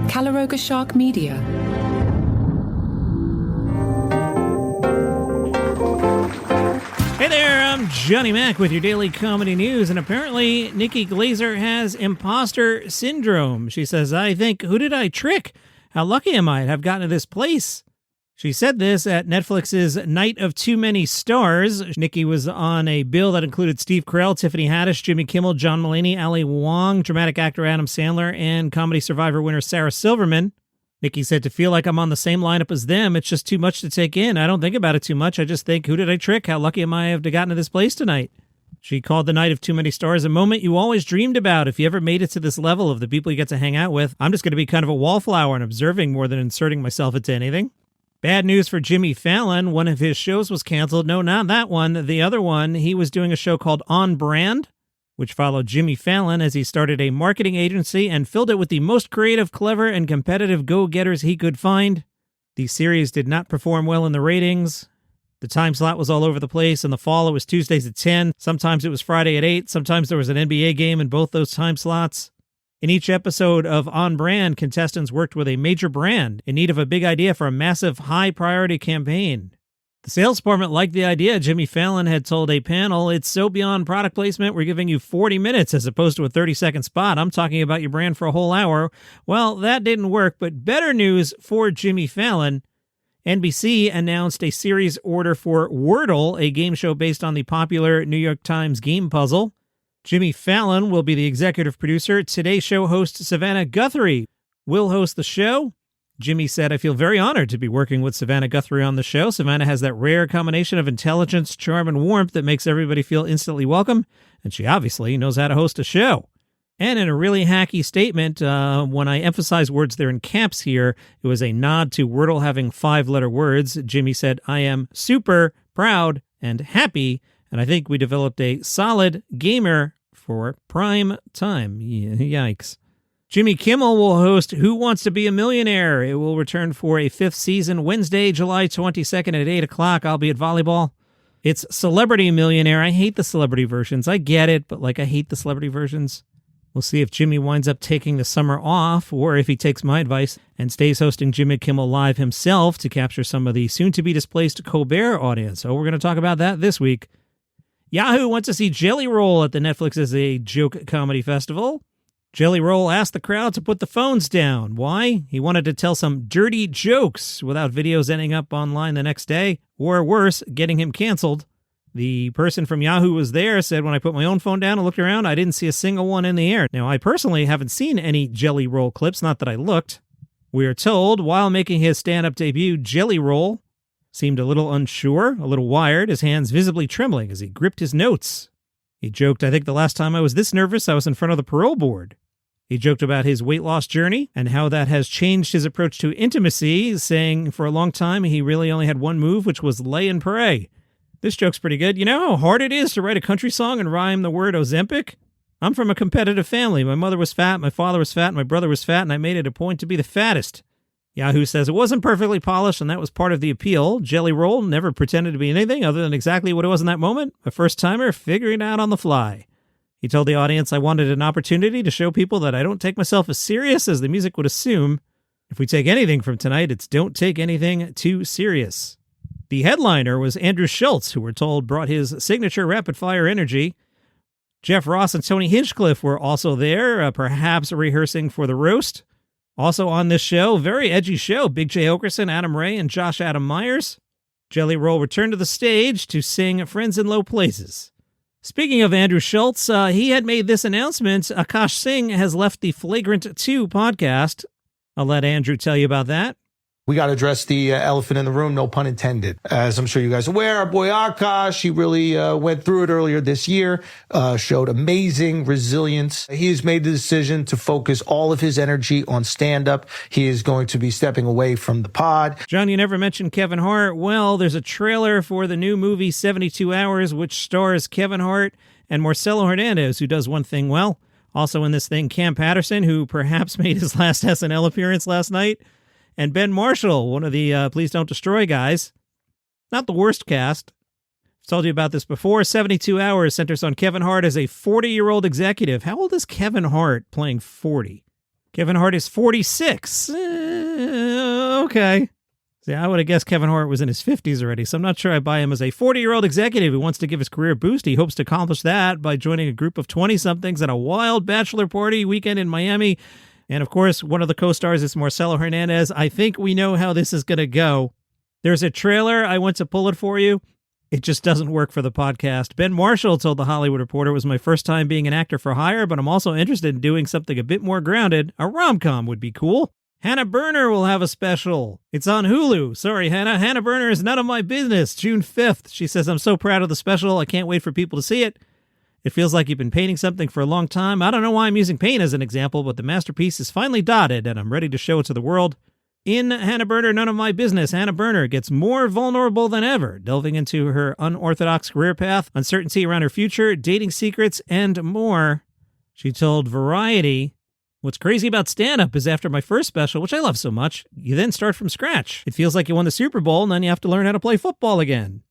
Calaroga Shark Media. Hey there, I'm Johnny Mac with your daily comedy news, and apparently Nikki Glaser has imposter syndrome. She says, I think, who did I trick? How lucky am I to have gotten to this place? She said this at Netflix's Night of Too Many Stars. Nikki was on a bill that included Steve Carell, Tiffany Haddish, Jimmy Kimmel, John Mulaney, Ali Wong, dramatic actor Adam Sandler, and Comedy Survivor winner Sarah Silverman. Nikki said, to feel like I'm on the same lineup as them, it's just too much to take in. I don't think about it too much. I just think, who did I trick? How lucky am I to have gotten to this place tonight? She called the Night of Too Many Stars a moment you always dreamed about. If you ever made it to this level of the people you get to hang out with, I'm just going to be kind of a wallflower and observing more than inserting myself into anything. Bad news for Jimmy Fallon. One of his shows was canceled. No, not that one. The other one, he was doing a show called On Brand, which followed Jimmy Fallon as he started a marketing agency and filled it with the most creative, clever, and competitive go-getters he could find. The series did not perform well in the ratings. The time slot was all over the place. In the fall, it was Tuesdays at 10. Sometimes it was Friday at 8. Sometimes there was an NBA game in both those time slots. In each episode of On Brand, contestants worked with a major brand in need of a big idea for a massive, high-priority campaign. The sales department liked the idea. Jimmy Fallon had told a panel, it's so beyond product placement, we're giving you 40 minutes as opposed to a 30-second spot. I'm talking about your brand for a whole hour. Well, that didn't work, but better news for Jimmy Fallon. NBC announced a series order for Wordle, a game show based on the popular New York Times game puzzle. Jimmy Fallon will be the executive producer. Today's show host Savannah Guthrie will host the show. Jimmy said, I feel very honored to be working with Savannah Guthrie on the show. Savannah has that rare combination of intelligence, charm, and warmth that makes everybody feel instantly welcome, and she obviously knows how to host a show. And in a really hacky statement, when I emphasize words there in caps here, it was a nod to Wordle having 5-letter words. Jimmy said, I am super proud and happy, and I think we developed a solid gamer for prime time. Yikes. Jimmy Kimmel will host Who Wants to Be a Millionaire? It will return for a 5th season Wednesday, July 22nd at 8 o'clock. I'll be at volleyball. It's Celebrity Millionaire. I hate the celebrity versions. I get it, but I hate the celebrity versions. We'll see if Jimmy winds up taking the summer off or if he takes my advice and stays hosting Jimmy Kimmel Live himself to capture some of the soon-to-be-displaced Colbert audience. So we're going to talk about that this week. Yahoo wants to see Jelly Roll at the Netflix as a joke comedy festival. Jelly Roll asked the crowd to put the phones down. Why? He wanted to tell some dirty jokes without videos ending up online the next day, or worse, getting him canceled. The person from Yahoo was there, said when I put my own phone down and looked around, I didn't see a single one in the air. Now, I personally haven't seen any Jelly Roll clips, not that I looked. We are told, while making his stand-up debut, Jelly Roll seemed a little unsure, a little wired, his hands visibly trembling as he gripped his notes. He joked, I think the last time I was this nervous, I was in front of the parole board. He joked about his weight loss journey and how that has changed his approach to intimacy, saying for a long time he really only had one move, which was lay and pray. This joke's pretty good. You know how hard it is to write a country song and rhyme the word Ozempic? I'm from a competitive family. My mother was fat, my father was fat, my brother was fat, and I made it a point to be the fattest. Yahoo says it wasn't perfectly polished, and that was part of the appeal. Jelly Roll never pretended to be anything other than exactly what it was in that moment, a first-timer figuring it out on the fly. He told the audience I wanted an opportunity to show people that I don't take myself as serious as the music would assume. If we take anything from tonight, it's don't take anything too serious. The headliner was Andrew Schulz, who we're told brought his signature rapid-fire energy. Jeff Ross and Tony Hinchcliffe were also there, perhaps rehearsing for the roast. Also on this show, very edgy show, Big J. Okerson, Adam Ray, and Josh Adam Myers. Jelly Roll returned to the stage to sing Friends in Low Places. Speaking of Andrew Schulz, he had made this announcement. Akaash Singh has left the Flagrant 2 podcast. I'll let Andrew tell you about that. We got to address the elephant in the room, no pun intended. As I'm sure you guys are aware, our boy Akaash, he really went through it earlier this year, showed amazing resilience. He has made the decision to focus all of his energy on stand-up. He is going to be stepping away from the pod. John, you never mentioned Kevin Hart. Well, there's a trailer for the new movie 72 Hours, which stars Kevin Hart and Marcelo Hernandez, who does one thing well. Also in this thing, Cam Patterson, who perhaps made his last SNL appearance last night. And Ben Marshall, one of the Please Don't Destroy guys. Not the worst cast. I've told you about this before. 72 Hours centers on Kevin Hart as a 40-year-old executive. How old is Kevin Hart playing 40? Kevin Hart is 46. Okay. See, I would have guessed Kevin Hart was in his 50s already, so I'm not sure I buy him as a 40-year-old executive who wants to give his career a boost. He hopes to accomplish that by joining a group of 20-somethings at a wild bachelor party weekend in Miami. And, of course, one of the co-stars is Marcelo Hernandez. I think we know how this is going to go. There's a trailer. I went to pull it for you. It just doesn't work for the podcast. Ben Marshall told The Hollywood Reporter it was my first time being an actor for hire, but I'm also interested in doing something a bit more grounded. A rom-com would be cool. Hannah Berner will have a special. It's on Hulu. Sorry, Hannah. Hannah Berner is none of my business. June 5th. She says, I'm so proud of the special. I can't wait for people to see it. It feels like you've been painting something for a long time. I don't know why I'm using paint as an example, but the masterpiece is finally dotted, and I'm ready to show it to the world. In Hannah Berner, None of My Business, Hannah Berner gets more vulnerable than ever, delving into her unorthodox career path, uncertainty around her future, dating secrets, and more. She told Variety, what's crazy about stand-up is after my first special, which I love so much, you then start from scratch. It feels like you won the Super Bowl, and then you have to learn how to play football again.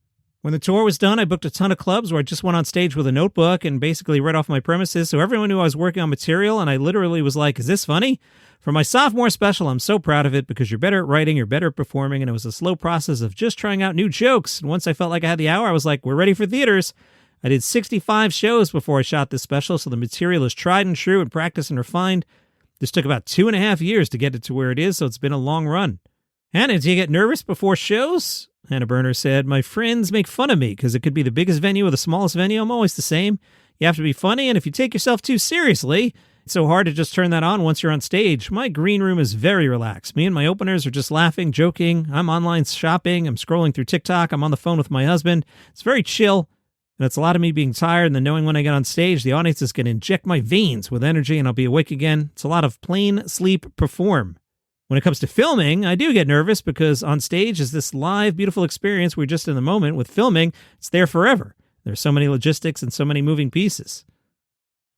When the tour was done, I booked a ton of clubs where I just went on stage with a notebook and basically read off my premises, so everyone knew I was working on material, and I literally was like, is this funny? For my sophomore special, I'm so proud of it because you're better at writing, you're better at performing, and it was a slow process of just trying out new jokes. And once I felt like I had the hour, I was like, we're ready for theaters. I did 65 shows before I shot this special, so the material is tried and true and practiced and refined. This took about 2.5 years to get it to where it is, so it's been a long run. Hannah, do you get nervous before shows? Hannah Berner said, my friends make fun of me because it could be the biggest venue or the smallest venue. I'm always the same. You have to be funny, and if you take yourself too seriously, it's so hard to just turn that on once you're on stage. My green room is very relaxed. Me and my openers are just laughing, joking. I'm online shopping. I'm scrolling through TikTok. I'm on the phone with my husband. It's very chill. And it's a lot of me being tired and then knowing when I get on stage, the audience is going to inject my veins with energy and I'll be awake again. It's a lot of plain sleep, perform. When it comes to filming, I do get nervous because on stage is this live, beautiful experience. We're just in the moment. With filming, it's there forever. There's so many logistics and so many moving pieces.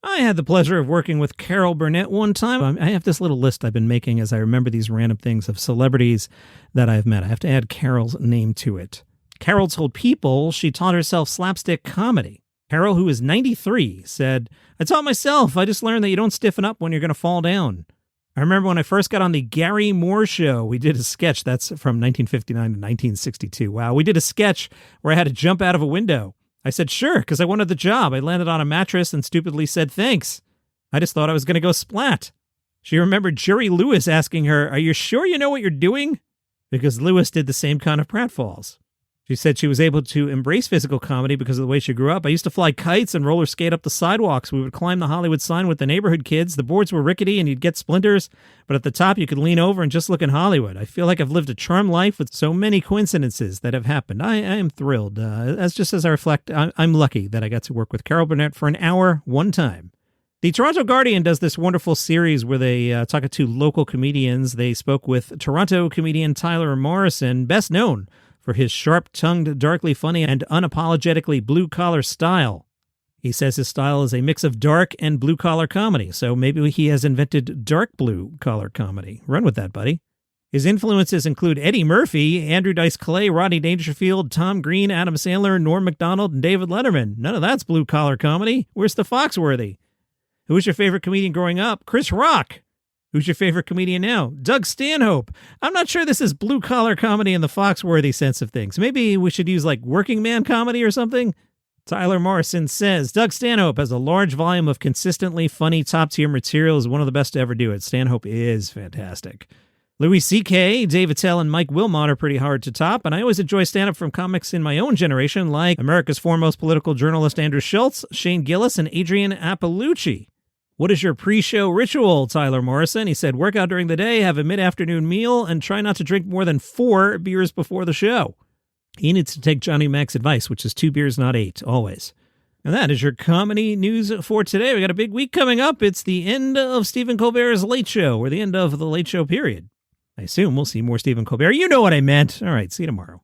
I had the pleasure of working with Carol Burnett one time. I have this little list I've been making as I remember these random things of celebrities that I've met. I have to add Carol's name to it. Carol told People she taught herself slapstick comedy. Carol, who is 93, said, I taught myself. I just learned that you don't stiffen up when you're going to fall down. I remember when I first got on the Gary Moore show, we did a sketch. That's from 1959 to 1962. Wow, we did a sketch where I had to jump out of a window. I said, sure, because I wanted the job. I landed on a mattress and stupidly said, thanks. I just thought I was going to go splat. She remembered Jerry Lewis asking her, are you sure you know what you're doing? Because Lewis did the same kind of pratfalls. She said she was able to embrace physical comedy because of the way she grew up. I used to fly kites and roller skate up the sidewalks. We would climb the Hollywood sign with the neighborhood kids. The boards were rickety and you'd get splinters, but at the top you could lean over and just look in Hollywood. I feel like I've lived a charmed life with so many coincidences that have happened. I am thrilled. As I reflect, I'm lucky that I got to work with Carol Burnett for an hour one time. The Toronto Guardian does this wonderful series where they talk to local comedians. They spoke with Toronto comedian Tyler Morrison, best known for his sharp-tongued, darkly funny, and unapologetically blue-collar style. He says his style is a mix of dark and blue-collar comedy, so maybe he has invented dark blue-collar comedy. Run with that, buddy. His influences include Eddie Murphy, Andrew Dice Clay, Rodney Dangerfield, Tom Green, Adam Sandler, Norm Macdonald, and David Letterman. None of that's blue-collar comedy. Where's the Foxworthy? Who was your favorite comedian growing up? Chris Rock. Who's your favorite comedian now? Doug Stanhope. I'm not sure this is blue-collar comedy in the Foxworthy sense of things. Maybe we should use, like, working man comedy or something? Tyler Morrison says, Doug Stanhope has a large volume of consistently funny top-tier material, is one of the best to ever do it. Stanhope is fantastic. Louis C.K., Dave Attell, and Mike Wilmot are pretty hard to top, and I always enjoy stand-up from comics in my own generation, like America's foremost political journalist Andrew Schulz, Shane Gillis, and Adrian Appalucci. What is your pre-show ritual, Tyler Morrison? He said, work out during the day, have a mid-afternoon meal, and try not to drink more than 4 beers before the show. He needs to take Johnny Mac's advice, which is 2 beers, not 8, always. And that is your comedy news for today. We got a big week coming up. It's the end of Stephen Colbert's Late Show, or the end of the Late Show period. I assume we'll see more Stephen Colbert. You know what I meant. All right, see you tomorrow.